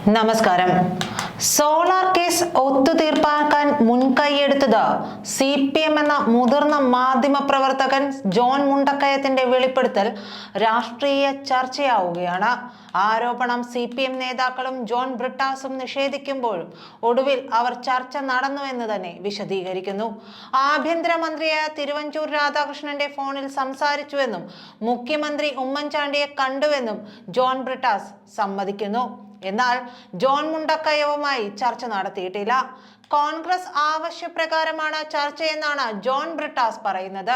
നമസ്കാരം. Solar case ഒത്തുതീർപ്പാക്കാൻ മുൻകൈയെടുത്തത് CPM എന്ന മുതിർന്ന മാധ്യമ പ്രവർത്തകൻ ജോൺ മുണ്ടക്കയത്തിന്റെ വെളിപ്പെടുത്തൽ രാഷ്ട്രീയ ചർച്ചയാവുകയാണ്. ആരോപണം CPM നേതാക്കളും ജോൺ ബ്രിട്ടാസും നിഷേധിക്കുമ്പോഴും ഒടുവിൽ അവർ ചർച്ച നടന്നുവെന്ന് തന്നെ വിശദീകരിക്കുന്നു. ആഭ്യന്തരമന്ത്രിയായ തിരുവഞ്ചൂർ രാധാകൃഷ്ണന്റെ ഫോണിൽ സംസാരിച്ചുവെന്നും മുഖ്യമന്ത്രി ഉമ്മൻചാണ്ടിയെ കണ്ടുവെന്നും ജോൺ ബ്രിട്ടാസ് സമ്മതിക്കുന്നു. എന്നാൽ ജോൺ മുണ്ടക്കയവുമായി ചർച്ച നടത്തിയിട്ടില്ല. കോൺഗ്രസ് ആവശ്യപ്രകാരമാണ് ചർച്ചയെന്നാണ് ജോൺ ബ്രിട്ടാസ് പറയുന്നത്.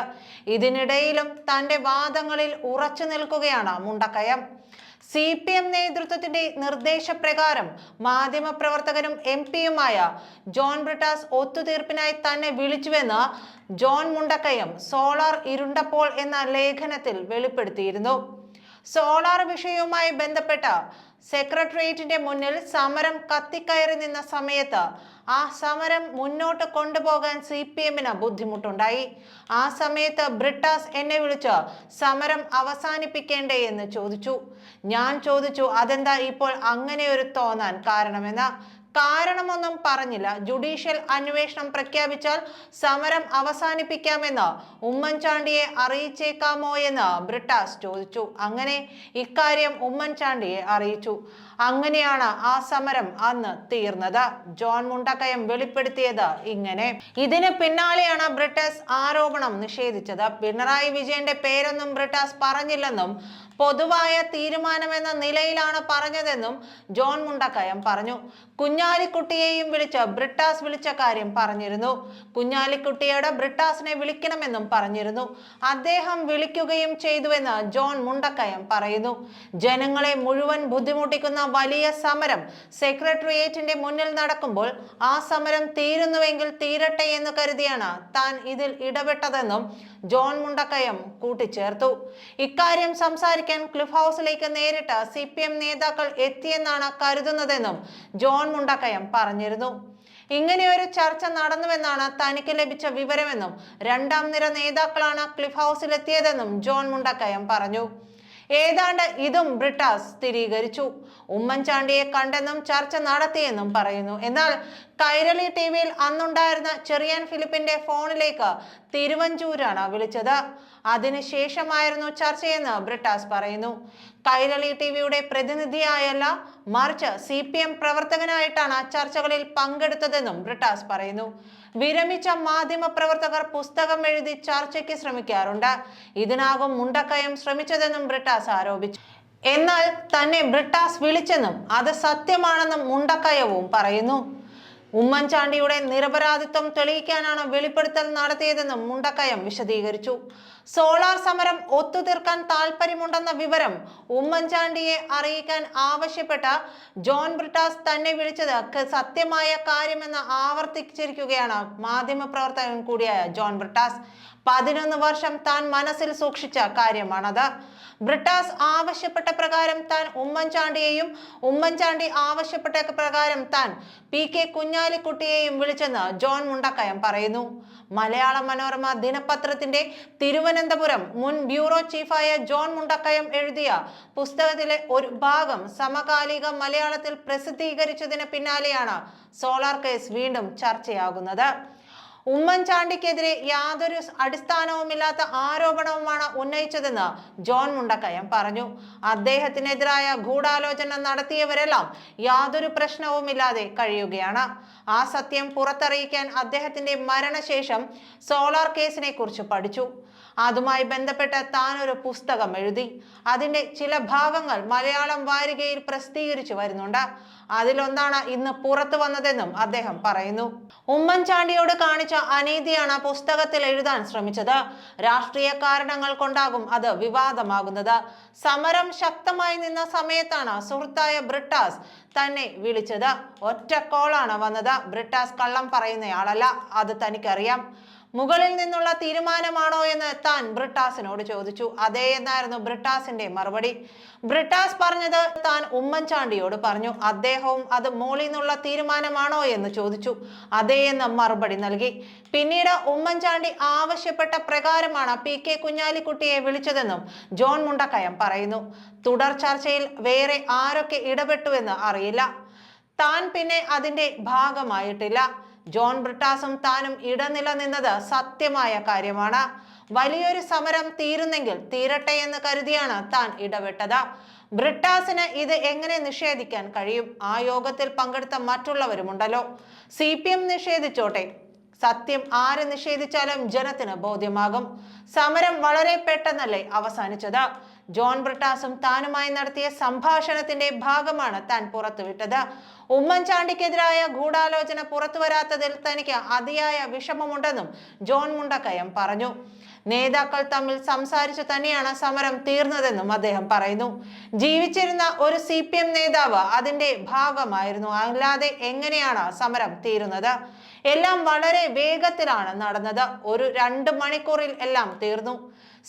ഇതിനിടയിലും തന്റെ വാദങ്ങളിൽ ഉറച്ചു നിൽക്കുകയാണ് മുണ്ടക്കയം. CPM നേതൃത്വത്തിന്റെ നിർദ്ദേശപ്രകാരം മാധ്യമപ്രവർത്തകനും MP-യുമായ ജോൺ ബ്രിട്ടാസ് ഒത്തുതീർപ്പിനായി തന്നെ വിളിച്ചുവെന്ന് ജോൺ മുണ്ടക്കയം സോളാർ ഇരുണ്ടപ്പോൾ എന്ന ലേഖനത്തിൽ വെളിപ്പെടുത്തിയിരുന്നു. സോളാർ വിഷയവുമായി ബന്ധപ്പെട്ട സെക്രട്ടേറിയറ്റിന്റെ മുന്നിൽ സമരം കത്തിക്കയറി നിന്ന സമയത്ത് ആ സമരം മുന്നോട്ട് കൊണ്ടുപോകാൻ CPM-ന് ബുദ്ധിമുട്ടുണ്ടായി. ആ സമയത്ത് ബ്രിട്ടാസ് എന്നെ വിളിച്ച് സമരം അവസാനിപ്പിക്കേണ്ടേ എന്ന് ചോദിച്ചു. ഞാൻ ചോദിച്ചു, അതെന്താ ഇപ്പോൾ അങ്ങനെ ഒരു തോന്നാൻ കാരണമെന്ന്. കാരണമൊന്നും പറഞ്ഞില്ല. ജുഡീഷ്യൽ അന്വേഷണം പ്രഖ്യാപിച്ചാൽ സമരം അവസാനിപ്പിക്കാമെന്ന് ഉമ്മൻചാണ്ടിയെ അറിയിച്ചേക്കാമോ എന്ന് ബ്രിട്ടാസ് ചോദിച്ചു. അങ്ങനെ ഇക്കാര്യം ഉമ്മൻചാണ്ടിയെ അറിയിച്ചു. അങ്ങനെയാണ് ആ സമരം അന്ന് തീർന്നത്. ജോൺ മുണ്ടക്കയം വെളിപ്പെടുത്തിയത് ഇങ്ങനെ. ഇതിന് പിന്നാലെയാണ് ബ്രിട്ടാസ് ആരോപണം നിഷേധിച്ചത്. പിണറായി വിജയന്റെ പേരൊന്നും ബ്രിട്ടാസ് പറഞ്ഞില്ലെന്നും പൊതുവായ തീരുമാനമെന്ന നിലയിലാണ് പറഞ്ഞതെന്നും ജോൺ മുണ്ടക്കയം പറഞ്ഞു. കുഞ്ഞാലിക്കുട്ടിയെയും വിളിച്ച് ബ്രിട്ടാസ് വിളിച്ച കാര്യം പറഞ്ഞിരുന്നു. കുഞ്ഞാലിക്കുട്ടിയോട് ബ്രിട്ടാസിനെ വിളിക്കണമെന്നും പറഞ്ഞിരുന്നു. അദ്ദേഹം വിളിക്കുകയും ചെയ്തുവെന്ന് ജോൺ മുണ്ടക്കയം പറയുന്നു. ജനങ്ങളെ മുഴുവൻ ബുദ്ധിമുട്ടിക്കുന്ന വലിയ സമരം സെക്രട്ടേറിയറ്റിന്റെ മുന്നിൽ നടക്കുമ്പോൾ ആ സമരം തീരുന്നുവെങ്കിൽ തീരട്ടെ എന്ന് കരുതിയാണ് താൻ ഇതിൽ ഇടപെട്ടതെന്നും ജോൺ മുണ്ടക്കയം കൂട്ടിച്ചേർത്തു. ഇക്കാര്യം സംസാരിക്കാൻ ക്ലിഫ് ഹൗസിലേക്ക് നേരിട്ട് CPM നേതാക്കൾ എത്തിയെന്നാണ് കരുതുന്നതെന്നും ജോൺ മുണ്ടക്കയം പറഞ്ഞിരുന്നു. ഇങ്ങനെയൊരു ചർച്ച നടന്നുവെന്നാണ് തനിക്ക് ലഭിച്ച വിവരമെന്നും രണ്ടാം നിര നേതാക്കളാണ് ക്ലിഫ് ഹൗസിലെത്തിയതെന്നും ജോൺ മുണ്ടക്കയം പറഞ്ഞു. ഏതാണ്ട് ഇതും ബ്രിട്ടാസ് സ്ഥിരീകരിച്ചു. ഉമ്മൻചാണ്ടിയെ കണ്ടെന്നും ചർച്ച നടത്തിയെന്നും പറയുന്നു. എന്നാൽ കൈരളി TVയിൽ അന്നുണ്ടായിരുന്ന ചെറിയാൻ ഫിലിപ്പിന്റെ ഫോണിലേക്ക് തിരുവഞ്ചൂരാണ് വിളിച്ചത്. അതിനുശേഷമായിരുന്നു ചർച്ചയെന്ന് ബ്രിട്ടാസ് പറയുന്നു. കൈരളി TVയുടെ പ്രതിനിധിയായല്ല, മറിച്ച് CPM പ്രവർത്തകനായിട്ടാണ് ചർച്ചകളിൽ പങ്കെടുത്തതെന്നും ബ്രിട്ടാസ് പറയുന്നു. വിരമിച്ച മാധ്യമ പ്രവർത്തകർ പുസ്തകം എഴുതി ചർച്ചയ്ക്ക് ശ്രമിക്കാറുണ്ട്. ഇതിനാകും മുണ്ടക്കയം ശ്രമിച്ചതെന്നും ബ്രിട്ടാസ് ആരോപിച്ചു. എന്നാൽ തന്നെ ബ്രിട്ടാസ് വിളിച്ചെന്നും അത് സത്യമാണെന്നും മുണ്ടക്കയവും പറയുന്നു. ഉമ്മൻചാണ്ടിയുടെ നിരപരാധിത്വം തെളിയിക്കാനാണ് വെളിപ്പെടുത്തൽ നടത്തിയതെന്നും മുണ്ടക്കയം വിശദീകരിച്ചു. സോളാർ സമരം ഒത്തുതീർക്കാൻ താല്പര്യമുണ്ടെന്ന വിവരം ഉമ്മൻചാണ്ടിയെ അറിയിക്കാൻ ആവശ്യപ്പെട്ട ജോൺ ബ്രിട്ടാസ് തന്നെ വിളിച്ചത് സത്യമായ കാര്യമെന്ന് ആവർത്തിച്ചിരിക്കുകയാണ് മാധ്യമപ്രവർത്തകൻ കൂടിയായ ജോൺ ബ്രിട്ടാസ്. 11 വർഷം താൻ മനസ്സിൽ സൂക്ഷിച്ച കാര്യമാണത്. ബ്രിട്ടാസ് ആവശ്യപ്പെട്ട പ്രകാരം താൻ ഉമ്മൻചാണ്ടിയെയും ഉമ്മൻചാണ്ടി ആവശ്യപ്പെട്ട പ്രകാരം താൻ PK കുഞ്ഞാലിക്കുട്ടിയെയും വിളിച്ചെന്ന് ജോൺ മുണ്ടക്കയം പറയുന്നു. മലയാള മനോരമ ദിനപത്രത്തിന്റെ തിരുവനന്തപുരം മുൻ ബ്യൂറോ ചീഫായ ജോൺ മുണ്ടക്കയം എഴുതിയ പുസ്തകത്തിലെ ഒരു ഭാഗം സമകാലിക മലയാളത്തിൽ പ്രസിദ്ധീകരിച്ചതിന് പിന്നാലെയാണ് സോളാർ കേസ് വീണ്ടും ചർച്ചയാകുന്നത്. ഉമ്മൻചാണ്ടിക്കെതിരെ യാതൊരു അടിസ്ഥാനവുമില്ലാത്ത ആരോപണവുമാണ് ഉന്നയിച്ചതെന്ന് ജോൺ മുണ്ടക്കയം പറഞ്ഞു. അദ്ദേഹത്തിനെതിരായ ഗൂഢാലോചന നടത്തിയവരെല്ലാം യാതൊരു പ്രശ്നവുമില്ലാതെ കഴിയുകയാണ്. ആ സത്യം പുറത്തറിയിക്കാൻ അദ്ദേഹത്തിന്റെ മരണശേഷം സോളാർ കേസിനെ കുറിച്ച് പഠിച്ചു. അതുമായി ബന്ധപ്പെട്ട് താൻ ഒരു പുസ്തകം എഴുതി. അതിന്റെ ചില ഭാഗങ്ങൾ മലയാളം വാരികയിൽ പ്രസിദ്ധീകരിച്ചു വരുന്നുണ്ട്. അതിലൊന്നാണ് ഇന്ന് പുറത്തു വന്നതെന്നും അദ്ദേഹം പറയുന്നു. ഉമ്മൻചാണ്ടിയോട് കാണിച്ച അനീതിയാണ് പുസ്തകത്തിൽ എഴുതാൻ ശ്രമിച്ചത്. രാഷ്ട്രീയ കാരണങ്ങൾ കൊണ്ടാകും അത് വിവാദമാകുന്നത്. സമരം ശക്തമായി നിന്ന സമയത്താണ് സുഹൃത്തായ ബ്രിട്ടാസ് തന്നെ വിളിച്ചത്. ഒറ്റ കോളാണ് വന്നത്. ബ്രിട്ടാസ് കള്ളം പറയുന്നയാളല്ല, അത് തനിക്കറിയാം. മുകളിൽ നിന്നുള്ള തീരുമാനമാണോ എന്ന് താൻ ബ്രിട്ടാസിനോട് ചോദിച്ചു. അതേ എന്നായിരുന്നു ബ്രിട്ടാസിന്റെ മറുപടി. ബ്രിട്ടാസ് പറഞ്ഞത് താൻ ഉമ്മൻചാണ്ടിയോട് പറഞ്ഞു. അദ്ദേഹവും അത് മോളിൽ നിന്നുള്ള തീരുമാനമാണോ എന്ന് ചോദിച്ചു. അതേ എന്ന് മറുപടി നൽകി. പിന്നീട് ഉമ്മൻചാണ്ടി ആവശ്യപ്പെട്ട പ്രകാരമാണ് PK കുഞ്ഞാലിക്കുട്ടിയെ വിളിച്ചതെന്നും ജോൺ മുണ്ടക്കയം പറയുന്നു. തുടർ ചർച്ചയിൽ വേറെ ആരൊക്കെ ഇടപെട്ടുവെന്ന് അറിയില്ല. താൻ പിന്നെ അതിന്റെ ഭാഗമായിട്ടില്ല. ജോൺ ബ്രിട്ടാസും താനും ഇടനില നിന്നത് സത്യമായ കാര്യമാണ്. വലിയൊരു സമരം തീരുന്നെങ്കിൽ തീരട്ടെ എന്ന് കരുതിയാണ് താൻ ഇടപെട്ടത്. ബ്രിട്ടാസിന് ഇത് എങ്ങനെ നിഷേധിക്കാൻ കഴിയും? ആ യോഗത്തിൽ പങ്കെടുത്ത മറ്റുള്ളവരുമുണ്ടല്ലോ. CPM നിഷേധിച്ചോട്ടെ, സത്യം ആര് നിഷേധിച്ചാലും ജനത്തിന് ബോധ്യമാകും. സമരം വളരെ പെട്ടെന്നല്ലേ അവസാനിച്ചത്? ജോൺ ബ്രിട്ടാസും താനുമായി നടത്തിയ സംഭാഷണത്തിന്റെ ഭാഗമാണ് താൻ പുറത്തുവിട്ടത്. ഉമ്മൻചാണ്ടിക്കെതിരായ ഗൂഢാലോചന പുറത്തുവരാത്തതിൽ തനിക്ക് അതിയായ വിഷമമുണ്ടെന്നും ജോൺ മുണ്ടക്കയം പറഞ്ഞു. നേതാക്കൾ തമ്മിൽ സംസാരിച്ചു തന്നെയാണ് സമരം തീർന്നതെന്നും അദ്ദേഹം പറയുന്നു. ജീവിച്ചിരുന്ന ഒരു CPM നേതാവ് അതിന്റെ ഭാഗമായിരുന്നു, അല്ലാതെ എങ്ങനെയാണ് സമരം തീരുന്നത്? എല്ലാം വളരെ വേഗത്തിലാണ് നടന്നത്. ഒരു 2 മണിക്കൂറിൽ എല്ലാം തീർന്നു.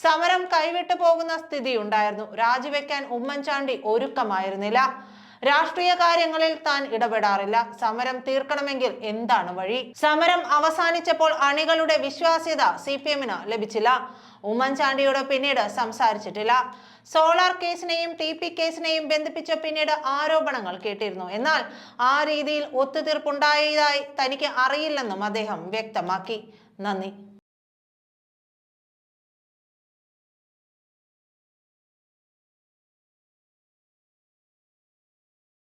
സമരം കൈവിട്ടു പോകുന്ന സ്ഥിതി ഉണ്ടായിരുന്നു. രാജിവെക്കാൻ ഉമ്മൻചാണ്ടി ഒരുക്കമായിരുന്നില്ല. രാഷ്ട്രീയ കാര്യങ്ങളിൽ താൻ ഇടപെടാറില്ല. സമരം തീർക്കണമെങ്കിൽ എന്താണ് വഴി? സമരം അവസാനിച്ചപ്പോൾ അണികളുടെ വിശ്വാസ്യത CPM-ന് ലഭിച്ചില്ല. ഉമ്മൻചാണ്ടിയോട് പിന്നീട് സംസാരിച്ചിട്ടില്ല. സോളാർ കേസിനെയും TP കേസിനെയും ബന്ധിപ്പിച്ച് പിന്നീട് ആരോപണങ്ങൾ കേട്ടിരുന്നു. എന്നാൽ ആ രീതിയിൽ ഒത്തുതീർപ്പുണ്ടായതായി തനിക്ക് അറിയില്ലെന്നും അദ്ദേഹം വ്യക്തമാക്കി. നന്ദി.